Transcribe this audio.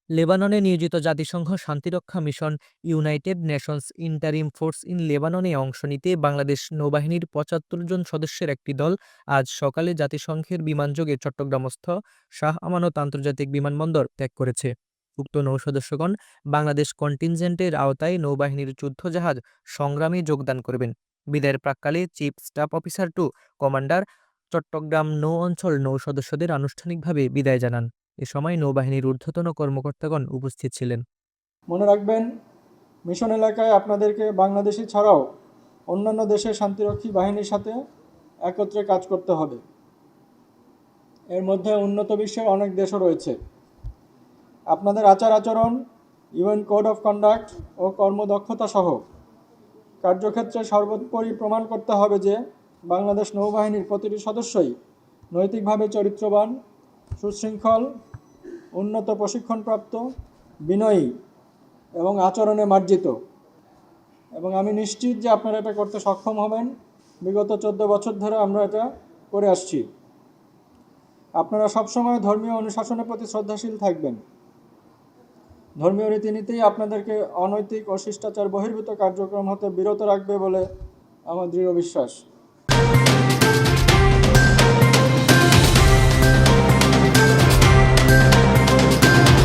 লেবাননে নিয়োজিত জাতিসংঘ শান্তিরক্ষা mission United Nations Interim Force in লেবাননে অংশ নিতে বাংলাদেশ নৌবাহিনীর ৭৫ জন সদস্যের একটি দল আজ সকালে জাতিসংঘের বিমানযোগে চট্টগ্রামস্থ শাহ আমানত আন্তর্জাতিক বিমানবন্দর ত্যাগ করেছে। উক্ত নৌসদস্যগণ বাংলাদেশ কন্টিনজেন্টের আওতায় নৌবাহিনীর যুদ্ধজাহাজ সংগ্রামে যোগদান করবেন। বিদায়ের প্রাক্কালে chief staff officer to commander Chittagong নৌ অঞ্চল নৌ সদস্যদের আনুষ্ঠানিকভাবে বিদায় জানান। এ সময় নৌবাহিনীর ঊর্ধ্বতন কর্মকর্তাগণ উপস্থিত ছিলেন। মনে রাখবেন, মিশন এলাকায় আপনাদেরকে বাংলাদেশি ছাড়াও অন্যান্য দেশের শান্তিরক্ষী বাহিনীর সাথে একত্রে কাজ করতে হবে। এর মধ্যে উন্নত বিশ্বের অনেক দেশও রয়েছে। আপনাদের আচার আচরণ, ইউএন কোড অফ কন্ডাক্ট ও কর্মদক্ষতা সহ কার্যক্ষেত্রে সর্বোপরি প্রমাণ করতে হবে যে বাংলাদেশ নৌবাহিনীর প্রতিটি সদস্যই নৈতিকভাবে চরিত্রবান, সুশৃঙ্খল, উন্নত প্রশিক্ষণপ্রাপ্ত, বিনয়ী এবং আচরণে মার্জিত। এবং আমি নিশ্চিত যে আপনারা এটা করতে সক্ষম হবেন। বিগত 14 বছর ধরে আমরা এটা করে আসছি। আপনারা সবসময় ধর্মীয় অনুশাসনের প্রতি শ্রদ্ধাশীল থাকবেন। ধর্মীয় রীতিনীতিই আপনাদেরকে অনৈতিক ও শিষ্টাচার বহির্ভূত কার্যক্রম হতে বিরত রাখবে বলে আমার দৃঢ় বিশ্বাস।